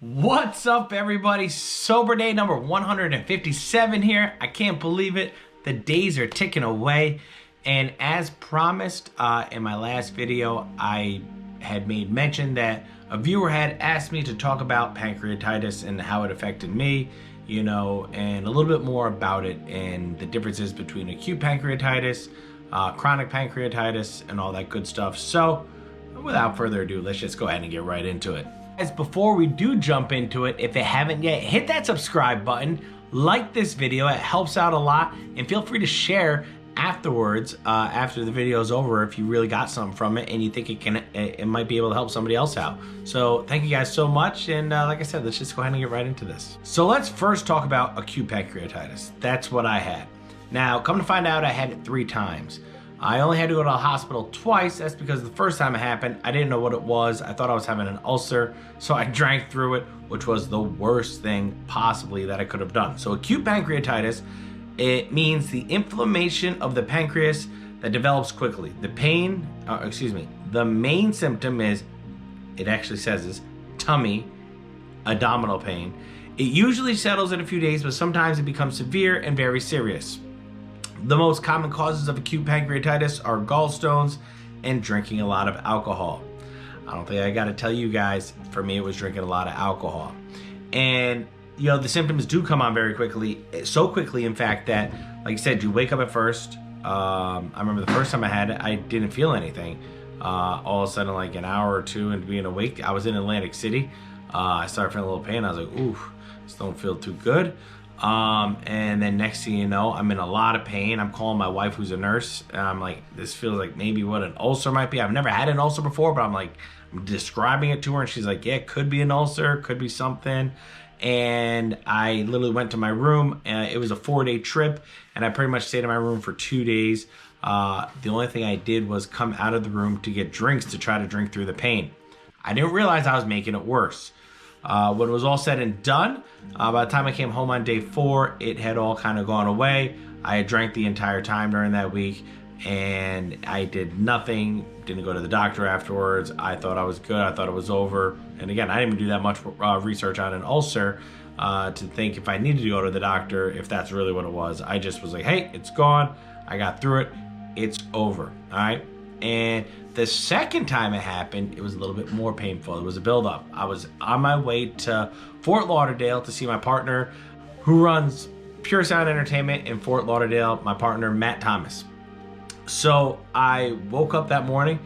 What's up, everybody? Sober day number 157 here. I can't believe it. The days are ticking away. And as promised in my last video, I had made mention that a viewer had asked me to talk about pancreatitis and how it affected me, and a little bit more about it and the differences between acute pancreatitis, chronic pancreatitis, and all that good stuff. So without further ado, let's just go ahead and get right into it. As before we do jump into it, if you haven't yet, hit that subscribe button, like this video, it helps out a lot, and feel free to share afterwards, after the video is over, if you really got something from it and you think it might be able to help somebody else out. So thank you guys so much, and like I said, let's just go ahead and get right into this. So let's first talk about acute pancreatitis. That's what I had. Now, come to find out, I had it 3 times. I only had to go to the hospital twice. That's because the first time it happened, I didn't know what it was. I thought I was having an ulcer, so I drank through it, which was the worst thing possibly that I could have done. So acute pancreatitis, it means the inflammation of the pancreas that develops quickly. The main symptom is, it actually says this, tummy, abdominal pain. It usually settles in a few days, but sometimes it becomes severe and very serious. The most common causes of acute pancreatitis are gallstones and drinking a lot of alcohol. I don't think I got to tell you guys, for me it was drinking a lot of alcohol. And the symptoms do come on very quickly, so quickly in fact that, like I said, you wake up at first. I remember the first time I had it, I didn't feel anything. All of a sudden, like an hour or two into being awake, I was in Atlantic City. I started feeling a little pain. I was like, ooh, this don't feel too good. And then next thing you know, I'm in a lot of pain. I'm calling my wife, who's a nurse, and I'm like, this feels like maybe what an ulcer might be. I've never had an ulcer before, but I'm describing it to her, and she's like, yeah, it could be an ulcer, could be something. And I literally went to my room. It was a 4-day trip, and I pretty much stayed in my room for 2 days. The only thing I did was come out of the room to get drinks to try to drink through the pain. I didn't realize I was making it worse. When it was all said and done, by the time I came home on day 4, it had all kind of gone away. I had drank the entire time during that week, and I did nothing, didn't go to the doctor afterwards. I thought I was good, I thought it was over. And again, I didn't even do that much research on an ulcer to think if I needed to go to the doctor, if that's really what it was. I just was like, hey, it's gone, I got through it, it's over, all right? And the second time it happened, it was a little bit more painful. It was a buildup. I was on my way to Fort Lauderdale to see my partner, who runs Pure Sound Entertainment in Fort Lauderdale, my partner, Matt Thomas. So I woke up that morning.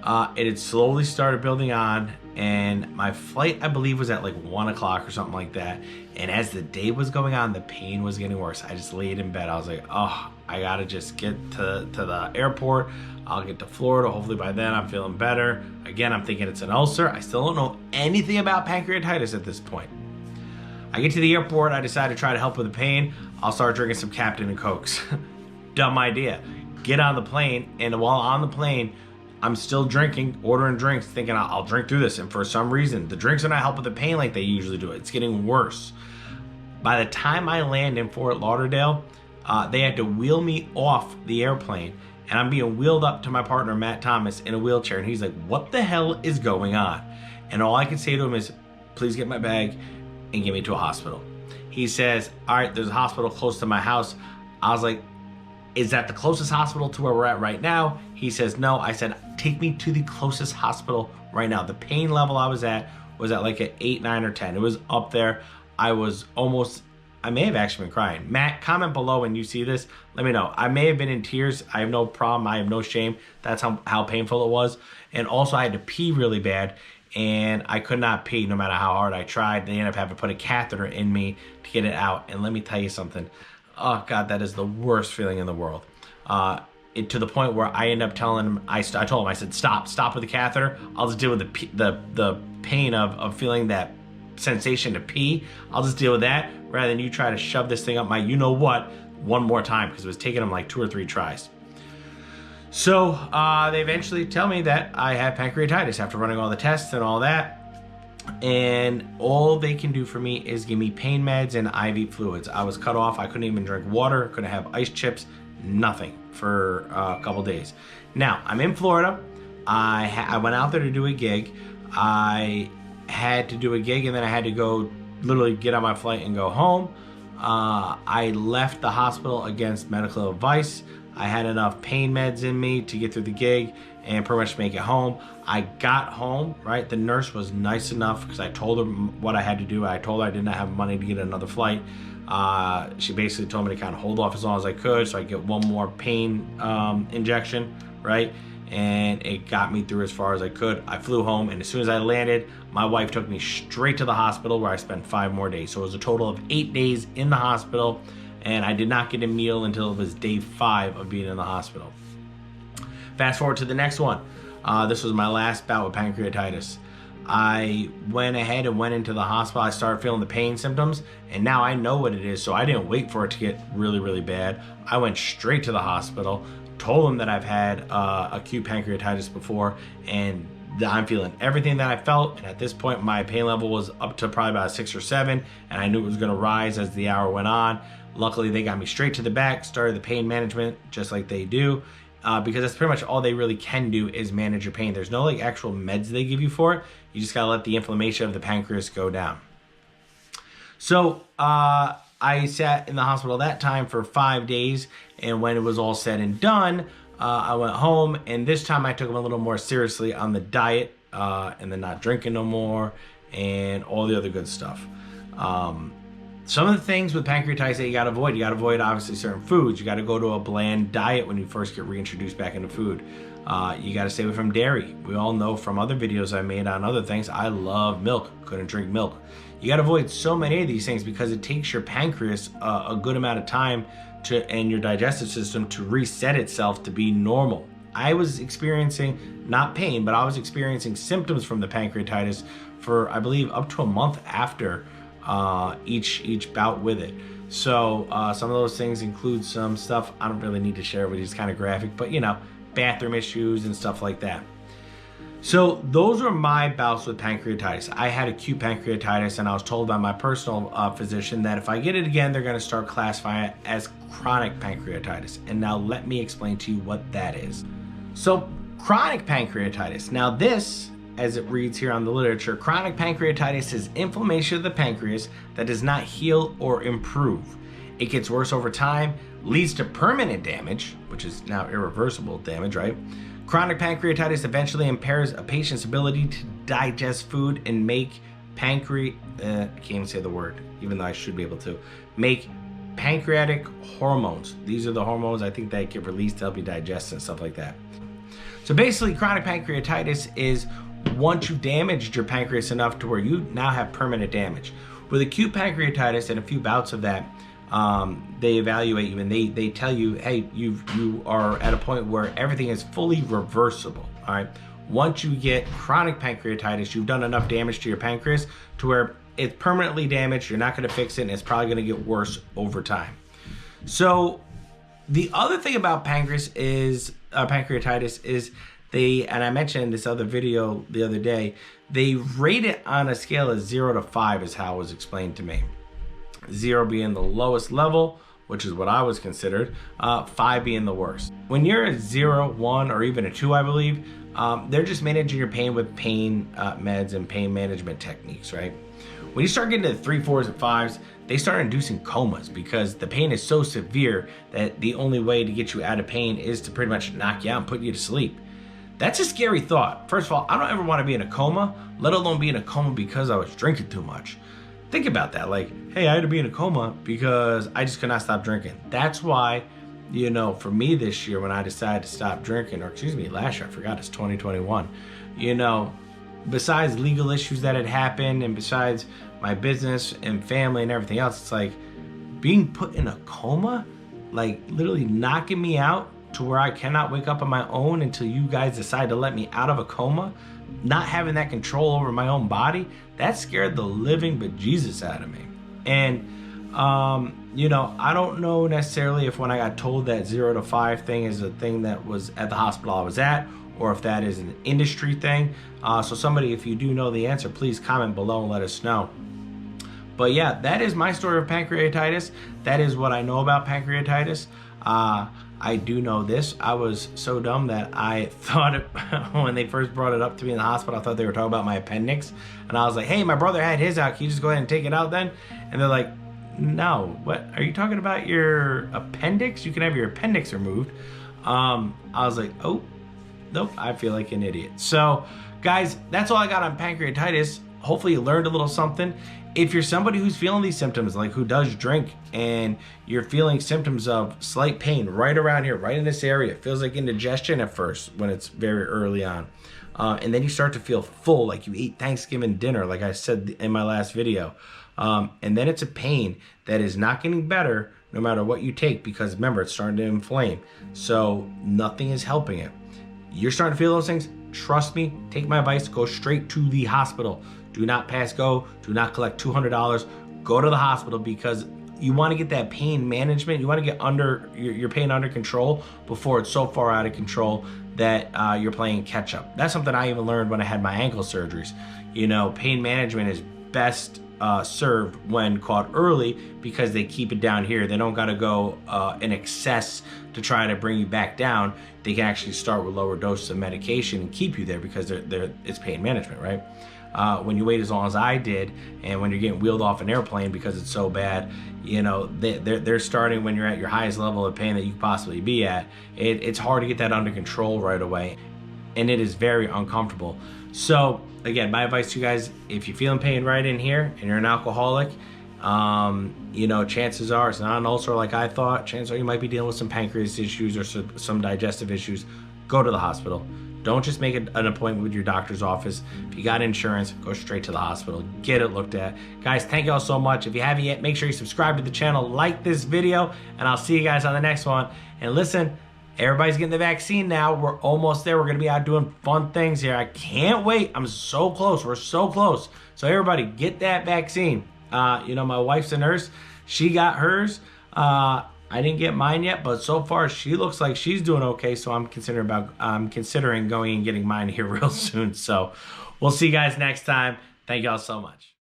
It had slowly started building on, and my flight, I believe, was at like 1 o'clock or something like that. And as the day was going on, the pain was getting worse. I just laid in bed. I was like, oh, I gotta just get to the airport. I'll get to Florida. Hopefully by then I'm feeling better. Again, I'm thinking it's an ulcer. I still don't know anything about pancreatitis at this point. I get to the airport. I decide to try to help with the pain. I'll start drinking some Captain and Cokes. Dumb idea. Get on the plane, and while on the plane, I'm still drinking, ordering drinks, thinking I'll drink through this. And for some reason, the drinks are not helping the pain like they usually do. It's getting worse. By the time I land in Fort Lauderdale, they had to wheel me off the airplane, and I'm being wheeled up to my partner, Matt Thomas, in a wheelchair. And he's like, what the hell is going on? And all I could say to him is, please get my bag and get me to a hospital. He says, all right, there's a hospital close to my house. I was like, is that the closest hospital to where we're at right now? He says, no. I said, take me to the closest hospital right now. The pain level I was at like an 8, 9, or 10. It was up there. I may have actually been crying. Matt, comment below when you see this. Let me know. I may have been in tears. I have no problem. I have no shame. That's how painful it was. And also, I had to pee really bad, and I could not pee no matter how hard I tried. They ended up having to put a catheter in me to get it out. And let me tell you something. Oh, God, that is the worst feeling in the world. To the point where I end up telling him, I told him, I said, stop with the catheter. I'll just deal with the pain of feeling that sensation to pee. I'll just deal with that rather than you try to shove this thing up my you-know-what one more time, because it was taking them like 2 or 3 tries. So they eventually tell me that I have pancreatitis after running all the tests and all that. And all they can do for me is give me pain meds and IV fluids. I was cut off. I couldn't even drink water, couldn't have ice chips, nothing for a couple days. Now, I'm in Florida. I went out there to do a gig. I had to do a gig, and then I had to go literally get on my flight and go home. I left the hospital against medical advice. I had enough pain meds in me to get through the gig and pretty much make it home. I got home, right? The nurse was nice enough because I told her what I had to do. I told her I did not have money to get another flight. She basically told me to kind of hold off as long as I could so I get one more pain injection, right? And it got me through as far as I could. I flew home, and as soon as I landed, my wife took me straight to the hospital where I spent 5 more days. So it was a total of 8 days in the hospital, and I did not get a meal until it was day 5 of being in the hospital. Fast forward to the next one. This was my last bout with pancreatitis. I went ahead and went into the hospital. I started feeling the pain symptoms, and now I know what it is, so I didn't wait for it to get really, really bad. I went straight to the hospital, told them that I've had acute pancreatitis before, and I'm feeling everything that I felt. And at this point, my pain level was up to probably about 6 or 7, and I knew it was going to rise as the hour went on. Luckily, they got me straight to the back, started the pain management just like they do, because that's pretty much all they really can do is manage your pain. There's no like actual meds they give you for it. You just got to let the inflammation of the pancreas go down. So I sat in the hospital that time for 5 days, and when it was all said and done, I went home, and this time I took them a little more seriously on the diet, and then not drinking no more, and all the other good stuff. Some of the things with pancreatitis that you got to avoid obviously certain foods. You got to go to a bland diet when you first get reintroduced back into food. You got to stay away from dairy. We all know from other videos I made on other things, I love milk, couldn't drink milk. You got to avoid so many of these things because it takes your pancreas a good amount of time and your digestive system to reset itself to be normal. I was experiencing, not pain, but I was experiencing symptoms from the pancreatitis for, I believe, up to a month after each bout with it. So some of those things include some stuff I don't really need to share with you. It's kind of graphic, but you know, bathroom issues and stuff like that. So those are my bouts with pancreatitis. I had acute pancreatitis, and I was told by my personal physician that if I get it again, they're going to start classifying it as chronic pancreatitis. And now let me explain to you what that is. So chronic pancreatitis. Now this, as it reads here on the literature, chronic pancreatitis is inflammation of the pancreas that does not heal or improve. It gets worse over time, leads to permanent damage, which is now irreversible damage, right? Chronic pancreatitis eventually impairs a patient's ability to digest food and make I can't even say the word, even though I should be able to, make pancreatic hormones. These are the hormones I think that get released to help you digest and stuff like that. So basically, chronic pancreatitis is once you've damaged your pancreas enough to where you now have permanent damage. With acute pancreatitis and a few bouts of that, they evaluate you and they tell you, hey, you are at a point where everything is fully reversible. All right. Once you get chronic pancreatitis, you've done enough damage to your pancreas to where it's permanently damaged. You're not going to fix it, and it's probably going to get worse over time. So the other thing about pancreatitis is and I mentioned in this other video the other day, they rate it on a scale of 0 to 5 is how it was explained to me. 0 being the lowest level, which is what I was considered, 5 being the worst. When you're a 0, 1, or even a 2, I believe, they're just managing your pain with pain meds and pain management techniques, right? When you start getting to the 3, 4s, and 5s, they start inducing comas because the pain is so severe that the only way to get you out of pain is to pretty much knock you out and put you to sleep. That's a scary thought. First of all, I don't ever want to be in a coma, let alone be in a coma because I was drinking too much. Think about that. Like, hey, I had to be in a coma because I just could not stop drinking. That's why, you know, for me this year when I decided to stop drinking, or excuse me, last year, I forgot it's 2021, you know, besides legal issues that had happened and besides my business and family and everything else, it's like being put in a coma, like literally knocking me out to where I cannot wake up on my own until you guys decide to let me out of a coma, not having that control over my own body, that scared the living bejesus out of me. And, you know, I don't know necessarily if when I got told that 0 to 5 thing is a thing that was at the hospital I was at, or if that is an industry thing. So somebody, if you do know the answer, please comment below and let us know. But yeah, that is my story of pancreatitis. That is what I know about pancreatitis. I do know this. I was so dumb that I thought when they first brought it up to me in the hospital, I thought they were talking about my appendix. And I was like, hey, my brother had his out. Can you just go ahead and take it out then? And they're like, no, what? Are you talking about your appendix? You can have your appendix removed. I was like, oh, nope, I feel like an idiot. So, guys, that's all I got on pancreatitis. Hopefully you learned a little something. If you're somebody who's feeling these symptoms, like who does drink, and you're feeling symptoms of slight pain right around here, right in this area, it feels like indigestion at first when it's very early on. And then you start to feel full, like you ate Thanksgiving dinner, like I said in my last video. And then it's a pain that is not getting better no matter what you take, because remember, it's starting to inflame. So nothing is helping it. You're starting to feel those things, trust me, take my advice, go straight to the hospital. Do not pass go, do not collect $200, go to the hospital, because you want to get that pain management, you want to get under your pain under control before it's so far out of control that you're playing catch up. That's something I even learned when I had my ankle surgeries. You know, pain management is best served when caught early, because they keep it down here. They don't got to go in excess to try to bring you back down. They can actually start with lower doses of medication and keep you there, because it's pain management, right? When you wait as long as I did, and when you're getting wheeled off an airplane because it's so bad, you know, they're starting when you're at your highest level of pain that you could possibly be at. It's hard to get that under control right away, and it is very uncomfortable. So again, my advice to you guys, if you're feeling pain right in here and you're an alcoholic, you know, chances are it's not an ulcer like I thought. Chances are you might be dealing with some pancreas issues or some digestive issues. Go to the hospital. Don't just make an appointment with your doctor's office. If you got insurance, go straight to the hospital. Get it looked at. Guys, thank you all so much. If you haven't yet, make sure you subscribe to the channel, like this video, and I'll see you guys on the next one. And listen, everybody's getting the vaccine now. We're almost there. We're going to be out doing fun things here. I can't wait. I'm so close. We're so close. So everybody, get that vaccine. You know, my wife's a nurse. She got hers. I didn't get mine yet, but so far she looks like she's doing okay. So I'm considering going and getting mine here real soon. So we'll see you guys next time. Thank y'all so much.